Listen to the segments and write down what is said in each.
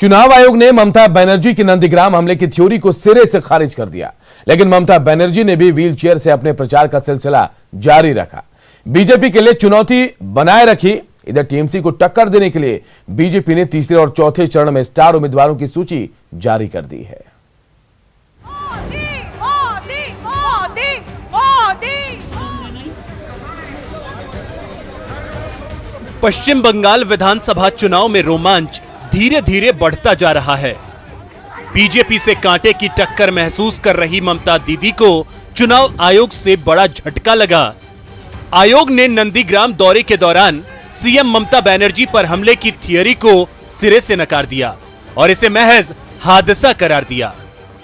चुनाव आयोग ने ममता बनर्जी की नंदीग्राम हमले की थ्योरी को सिरे से खारिज कर दिया, लेकिन ममता बनर्जी ने भी व्हील चेयर से अपने प्रचार का सिलसिला जारी रखा, बीजेपी के लिए चुनौती बनाए रखी। इधर टीएमसी को टक्कर देने के लिए बीजेपी ने तीसरे और चौथे चरण में स्टार उम्मीदवारों की सूची जारी कर दी है। पश्चिम बंगाल विधानसभा चुनाव में रोमांच धीरे धीरे बढ़ता जा रहा है। बीजेपी से कांटे की टक्कर महसूस कर रही ममता दीदी को चुनाव आयोग से बड़ा झटका लगा। आयोग ने नंदीग्राम दौरे के दौरान सीएम ममता बनर्जी पर हमले की थियरी को सिरे से नकार दिया और इसे महज हादसा करार दिया।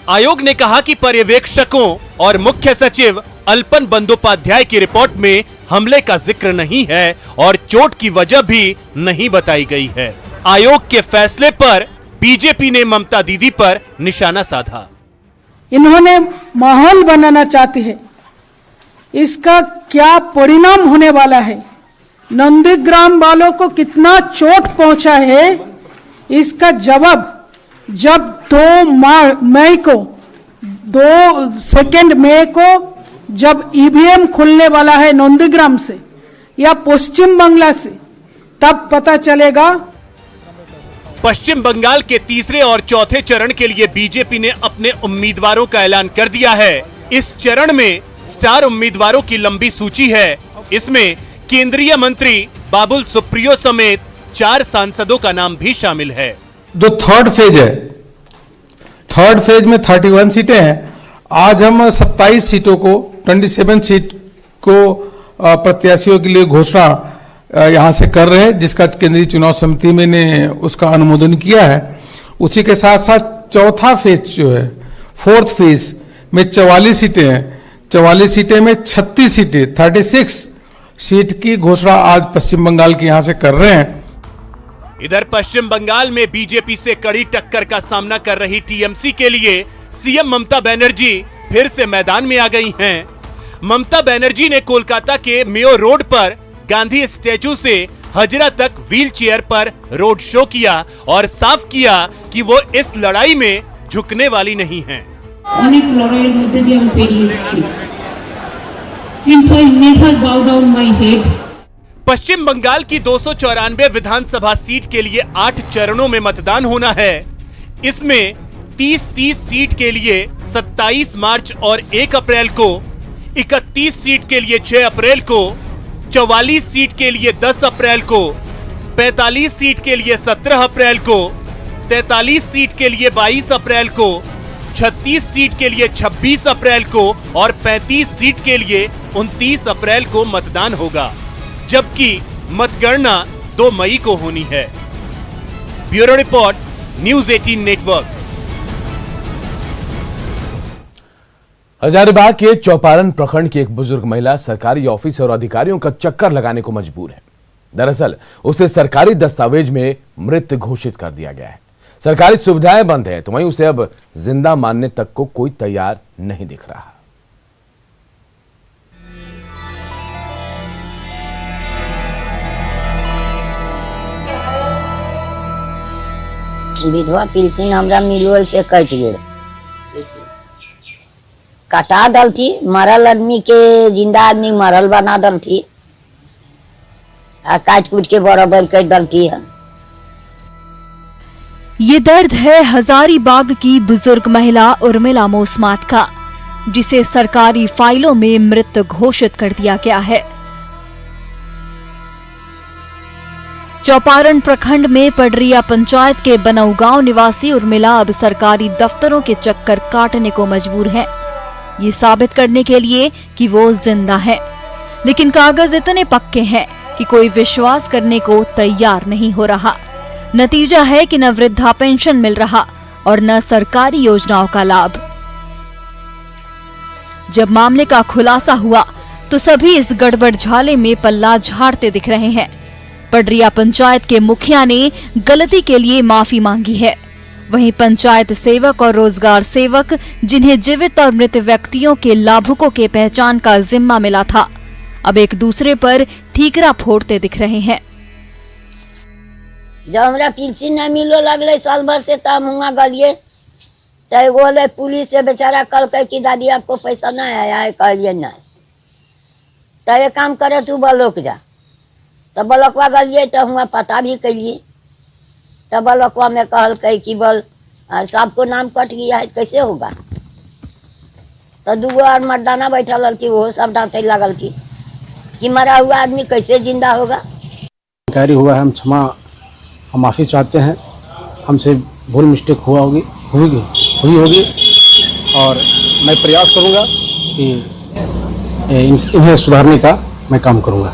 आयोग ने कहा कि पर्यवेक्षकों और मुख्य सचिव अल्पन बंदोपाध्याय की रिपोर्ट में हमले का जिक्र नहीं है और चोट की वजह भी नहीं बताई गई है। आयोग के फैसले पर बीजेपी ने ममता दीदी पर निशाना साधा। इन्होंने माहौल बनाना चाहते हैं, इसका क्या परिणाम होने वाला है, नंदीग्राम वालों को कितना चोट पहुंचा है, इसका जवाब जब 2 मई को जब ईवीएम खुलने वाला है नंदीग्राम से या पश्चिम बंगाल से, तब पता चलेगा। पश्चिम बंगाल के तीसरे और चौथे चरण के लिए बीजेपी ने अपने उम्मीदवारों का ऐलान कर दिया है। इस चरण में स्टार उम्मीदवारों की लंबी सूची है। इसमें केंद्रीय मंत्री बाबुल सुप्रियो समेत 4 सांसदों का नाम भी शामिल है। जो थर्ड फेज है, थर्ड फेज में 31 सीटें हैं। आज हम 27 सीटों को 27 सीट को प्रत्याशियों के लिए घोषणा यहां से कर रहे हैं, जिसका केंद्रीय चुनाव समिति में ने उसका अनुमोदन किया है। उसी के साथ साथ चौथा फेज जो है, फोर्थ फेज में 44 सीटें हैं। 44 सीटें में 36 सीटें 36 सीट की घोषणा आज पश्चिम बंगाल के यहां से कर रहे हैं। इधर पश्चिम बंगाल में बीजेपी से कड़ी टक्कर का सामना कर रही टीएमसी के लिए सीएम ममता बनर्जी फिर से मैदान में आ गई हैं। ममता बनर्जी ने कोलकाता के मेयो रोड पर गांधी स्टैचू से हजरा तक व्हील चेयर पर रोड शो किया और साफ किया कि वो इस लड़ाई में झुकने वाली नहीं हैं। अनेक लड़ाइয়ের মধ্যে দিয়ে আমি পেরিয়ে এসেছি, কিন্তু I never bow down my head। पश्चिम बंगाल की 294 विधानसभा सीट के लिए 8 चरणों में मतदान होना है। इसमें 30 सीट के लिए 27 मार्च और 1 अप्रैल को, 31 सीट के लिए 6 अप्रैल को, 44 सीट के लिए 10 अप्रैल को, 45 सीट के लिए 17 अप्रैल को, 43 सीट के लिए 22 अप्रैल को, 36 सीट के लिए 26 अप्रैल को और 35 सीट के लिए 29 अप्रैल को मतदान होगा, जबकि मतगणना 2 मई को होनी है। Bureau report, news 18 network. Hazaribagh के चौपारण प्रखंड की एक बुजुर्ग महिला सरकारी ऑफिस और अधिकारियों का चक्कर लगाने को मजबूर है। दरअसल उसे सरकारी दस्तावेज में मृत घोषित कर दिया गया है। सरकारी सुविधाएं बंद है, तो वहीं उसे अब जिंदा मानने तक को कोई तैयार नहीं दिख रहा। विधवा पेंशन हमरा मिलल से कट गए, कटा दल थी, मरल आदमी के जिंदा आदमी मरल बना दल थी, काट कूट के बराबर कर दल थी। ये दर्द है हजारीबाग की बुजुर्ग महिला उर्मिला मोस्मात का, जिसे सरकारी फाइलों में मृत घोषित कर दिया गया है। चौपारण प्रखंड में पडरिया पंचायत के बनऊ गांव निवासी उर्मिला अब सरकारी दफ्तरों के चक्कर काटने को मजबूर है, ये साबित करने के लिए कि वो जिंदा है। लेकिन कागज इतने पक्के हैं कि कोई विश्वास करने को तैयार नहीं हो रहा। नतीजा है कि न वृद्धा पेंशन मिल रहा और न सरकारी योजनाओं का लाभ। जब मामले का खुलासा हुआ तो सभी इस गड़बड़ झाले में पल्ला झाड़ते दिख रहे हैं। पडरिया पंचायत के मुखिया ने गलती के लिए माफी मांगी है। वहीं पंचायत सेवक और रोजगार सेवक, जिन्हें जीवित और मृत व्यक्तियों के लाभुकों के पहचान का जिम्मा मिला था, अब एक दूसरे पर ठीकरा फोड़ते दिख रहे हैं। जब हमरा पेंशन नहीं मिलो लगले साल भर से तब हुआ गलिए तो एगो ले पुलिस से बेचारा कल कह कि दादी आपको पैसा नहीं आया है, कहलिए नहीं। तो ये काम करे तू ब्लॉक जा, तो ब्लॉकवा गलिए तो हुआ पता भी कैलिए, तो ब्लॉकवा में कहल कह कि बोल सबको नाम कट गया है, कैसे होगा। तो दूगो और मर्दाना बैठल हल कि वो सब डांटे लगल कि मरा हुआ आदमी कैसे जिंदा होगा। जानकारी हुआ है, हम माफ़ी चाहते हैं, हमसे भूल मिस्टेक हुई होगी और मैं प्रयास करूंगा कि इन्हें सुधारने का मैं काम करूंगा।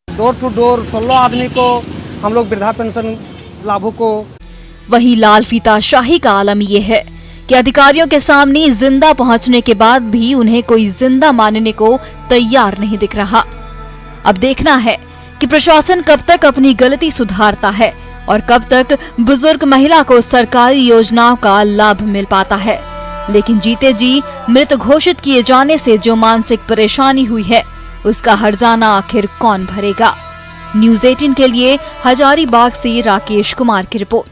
डोर टू डोर 16 आदमी को हम लोग वृद्धा पेंशन लाभों को। वहीं लाल फीता शाही का आलम ये है कि अधिकारियों के सामने जिंदा पहुंचने के बाद भी उन्हें कोई जिंदा मानने को तैयार नहीं दिख रहा। अब देखना है कि प्रशासन कब तक अपनी गलती सुधारता है और कब तक बुजुर्ग महिला को सरकारी योजनाओं का लाभ मिल पाता है। लेकिन जीते जी मृत घोषित किए जाने से जो मानसिक परेशानी हुई है उसका हर्जाना आखिर कौन भरेगा। न्यूज़ 18 के लिए हजारीबाग से राकेश कुमार की रिपोर्ट।